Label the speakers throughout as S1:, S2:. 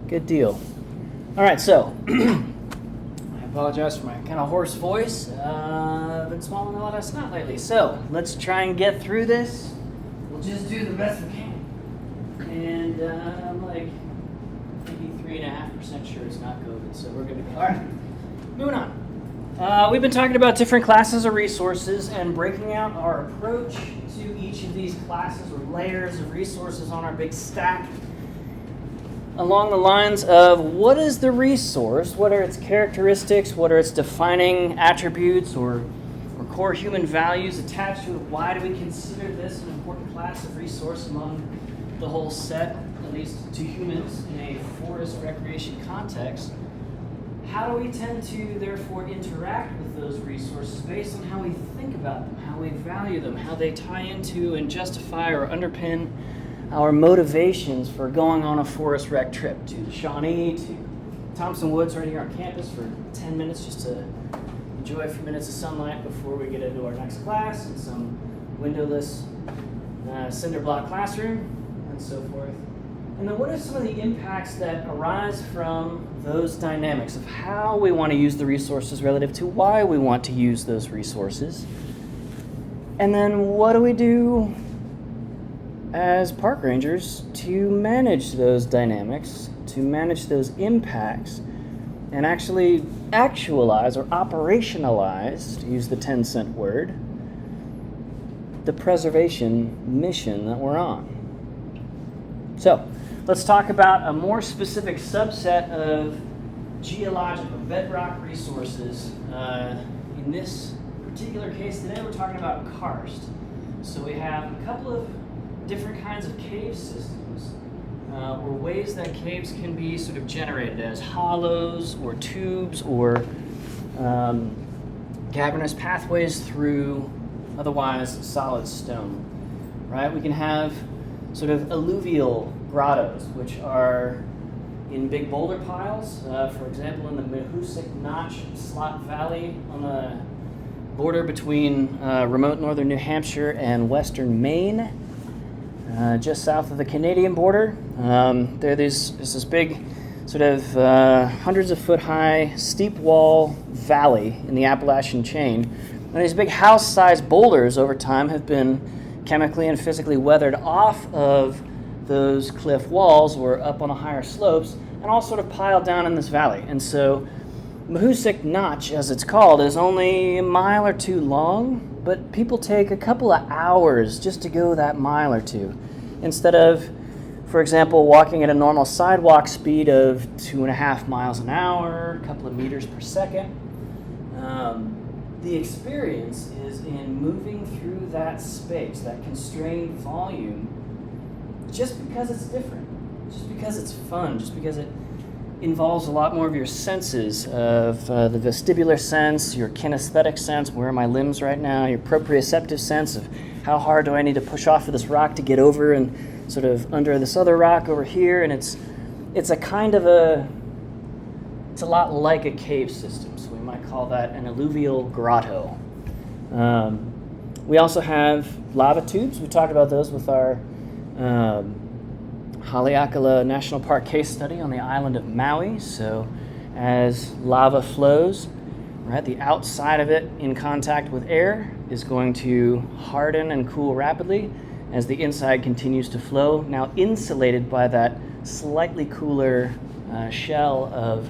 S1: Good deal. All right, so I apologize for my kind of hoarse voice. I've been swallowing a lot of snot lately. So let's try and get through this. We'll just do the best we can. And I'm like maybe 3.5% sure it's not COVID, so we're good to go. All right, moving on. We've been talking about different classes of resources and breaking out our approach to each of these classes or layers of resources on our big stack along the lines of what is the resource, what are its characteristics, what are its defining attributes or core human values attached to it, why do we consider this an important class of resource among the whole set, at least to humans in a forest recreation context. How do we tend to therefore interact with those resources based on how we think about them, how we value them, how they tie into and justify or underpin our motivations for going on a forest rec trip to the Shawnee, to Thompson Woods right here on campus for 10 minutes just to enjoy a few minutes of sunlight before we get into our next class in some windowless cinder block classroom and so forth. And then what are some of the impacts that arise from those dynamics of how we want to use the resources relative to why we want to use those resources? And then what do we do as park rangers to manage those dynamics, to manage those impacts, and actually actualize or operationalize, to use the 10-cent word, the preservation mission that we're on. So, let's talk about a more specific subset of geological bedrock resources. In this particular case today, we're talking about karst. So we have a couple of different kinds of cave systems, or ways that caves can be sort of generated as hollows or tubes or cavernous pathways through otherwise solid stone. Right? We can have sort of alluvial grottos, which are in big boulder piles. For example, in the Mahoosuc Notch Slot Valley on the border between remote northern New Hampshire and western Maine, just south of the Canadian border. There's this big sort of hundreds of foot high steep wall valley in the Appalachian chain. And these big house-sized boulders over time have been chemically and physically weathered off of those cliff walls or up on the higher slopes and all sort of piled down in this valley. And so Mahoosuc Notch, as it's called, is only a mile or two long, but people take a couple of hours just to go that mile or two instead of, for example, walking at a normal sidewalk speed of 2.5 miles an hour, a couple of meters per second. The experience is in moving through that space, that constrained volume, just because it's different, just because it's fun, just because it involves a lot more of your senses of the vestibular sense, your kinesthetic sense, where are my limbs right now, your proprioceptive sense of how hard do I need to push off of this rock to get over and sort of under this other rock over here. And it's a kind of it's a lot like a cave system, so we might call that an alluvial grotto. We also have lava tubes. We talked about those with our Haleakala National Park case study on the island of Maui. So as lava flows, right, the outside of it in contact with air is going to harden and cool rapidly as the inside continues to flow, now insulated by that slightly cooler shell of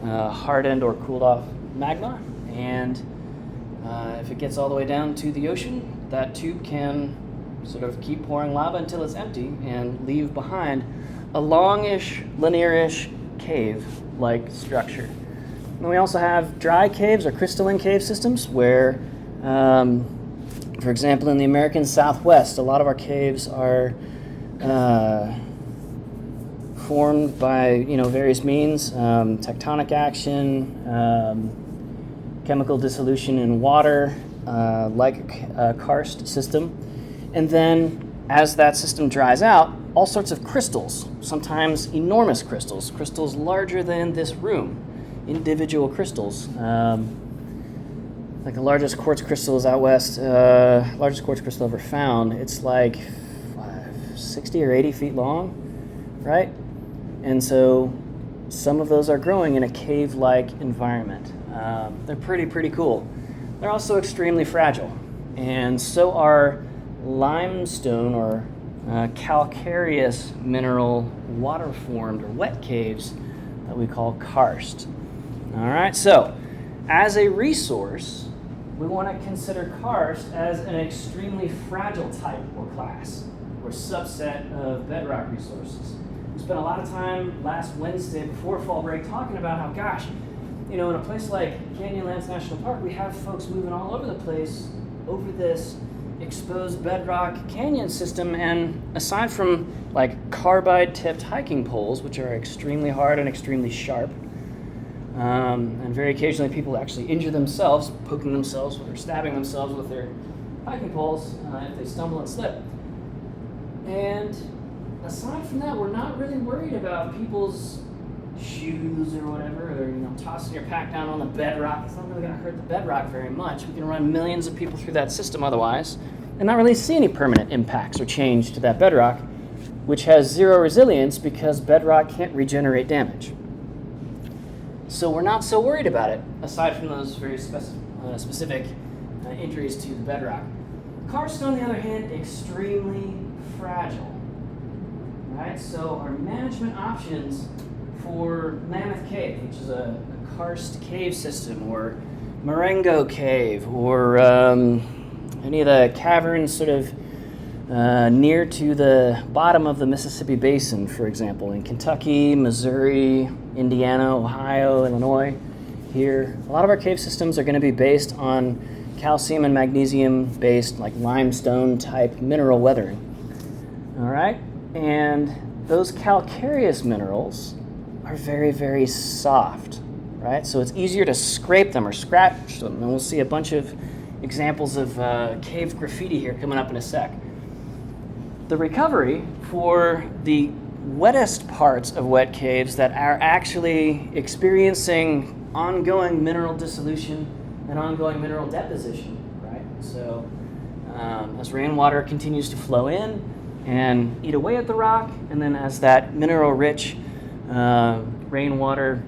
S1: hardened or cooled off magma. And if it gets all the way down to the ocean, that tube can sort of keep pouring lava until it's empty and leave behind a longish, linear-ish cave-like structure. And we also have dry caves or crystalline cave systems where, for example, in the American Southwest, a lot of our caves are formed by various means, tectonic action, chemical dissolution in water, like a karst system. And then as that system dries out, all sorts of crystals, sometimes enormous crystals, crystals larger than this room, individual crystals. Like the largest quartz crystals out west, largest quartz crystal ever found, it's like 60 or 80 feet long, right? And so some of those are growing in a cave-like environment. They're pretty cool. They're also extremely fragile, and so are limestone or calcareous mineral water-formed or wet caves that we call karst. All right, so as a resource, we want to consider karst as an extremely fragile type or class or subset of bedrock resources. We spent a lot of time last Wednesday before fall break talking about how, gosh, in a place like Canyonlands National Park, we have folks moving all over the place over this exposed bedrock canyon system, and aside from like carbide-tipped hiking poles, which are extremely hard and extremely sharp, and very occasionally people actually injure themselves, poking themselves or stabbing themselves with their hiking poles if they stumble and slip. And aside from that, we're not really worried about people's shoes or whatever, or tossing your pack down on the bedrock. It's not really going to hurt the bedrock very much. We can run millions of people through that system otherwise and not really see any permanent impacts or change to that bedrock, which has zero resilience because bedrock can't regenerate damage. So we're not so worried about it, aside from those very specific injuries to the bedrock. Karst, on the other hand, extremely fragile. Right? So our management options for Mammoth Cave, which is a karst cave system, or Marengo Cave, or any of the caverns sort of near to the bottom of the Mississippi Basin, for example, in Kentucky, Missouri, Indiana, Ohio, Illinois, here. A lot of our cave systems are going to be based on calcium and magnesium-based, like limestone-type mineral weathering. All right? And those calcareous minerals are very soft, right? So it's easier to scrape them or scratch them. And we'll see a bunch of examples of cave graffiti here coming up in a sec. The recovery for the wettest parts of wet caves that are actually experiencing ongoing mineral dissolution and ongoing mineral deposition, right? So as rainwater continues to flow in and eat away at the rock, and then as that mineral-rich rainwater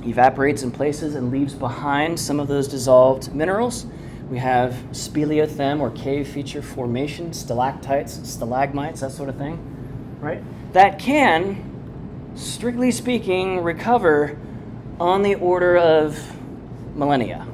S1: evaporates in places and leaves behind some of those dissolved minerals, we have speleothem or cave feature formation, stalactites, stalagmites, that sort of thing, right? That can, strictly speaking, recover on the order of millennia,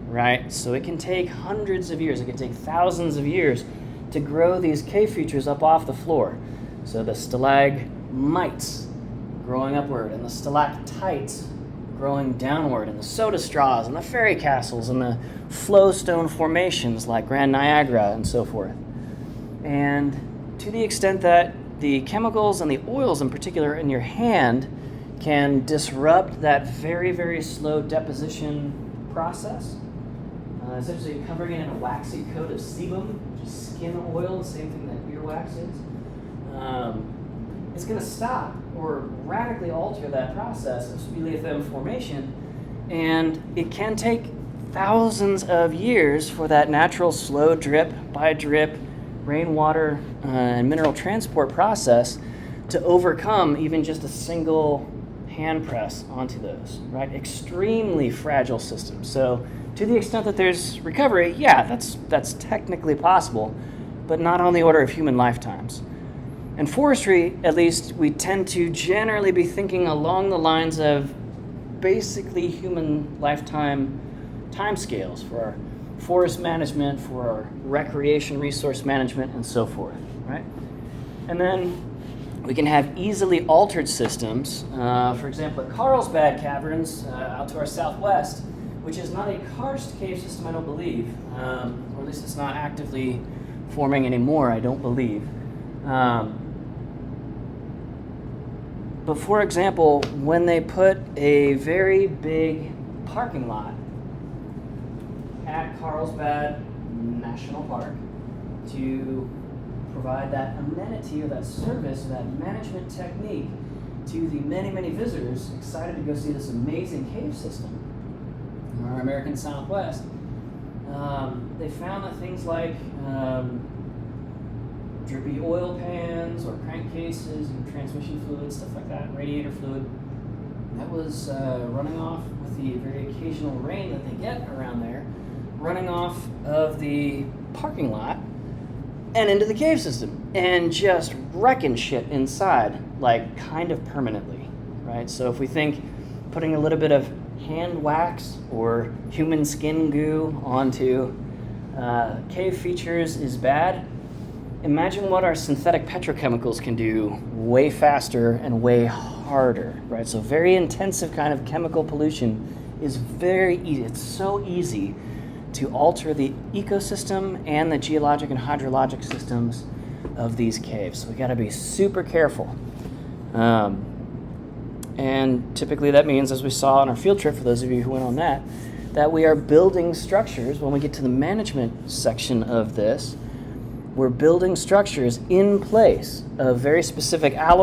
S1: right? So it can take hundreds of years, it can take thousands of years to grow these cave features up off the floor. So the stalagmites growing upward, and the stalactites growing downward, and the soda straws, and the fairy castles, and the flowstone formations like Grand Niagara, and so forth. And to the extent that the chemicals and the oils in particular in your hand can disrupt that very slow deposition process, essentially covering it in a waxy coat of sebum, which is skin oil, the same thing that earwax is, it's going to stop or radically alter that process of speleothem formation, and it can take thousands of years for that natural slow drip by drip rainwater and mineral transport process to overcome even just a single hand press onto those, right? Extremely fragile systems. So to the extent that there's recovery, yeah, that's technically possible, but not on the order of human lifetimes. In forestry, at least, we tend to generally be thinking along the lines of basically human lifetime timescales for our forest management, for our recreation resource management, and so forth, right? And then we can have easily altered systems, for example, at Carlsbad Caverns out to our southwest, which is not a karst cave system, I don't believe, or at least it's not actively forming anymore, I don't believe. But for example, when they put a very big parking lot at Carlsbad National Park to provide that amenity or that service or that management technique to the many visitors excited to go see this amazing cave system in our American Southwest, they found that things like drippy oil pans or crankcases and transmission fluid, stuff like that, radiator fluid, That was running off with the very occasional rain that they get around there, running off of the parking lot and into the cave system and just wrecking shit inside, like kind of permanently, right? So if we think putting a little bit of hand wax or human skin goo onto cave features is bad, imagine what our synthetic petrochemicals can do way faster and way harder, right? So very intensive kind of chemical pollution is very easy. It's so easy to alter the ecosystem and the geologic and hydrologic systems of these caves. So we got to be super careful. And typically that means, as we saw on our field trip, for those of you who went on that we are building structures. When we get to the management section of this, we're building structures in place of very specific alloy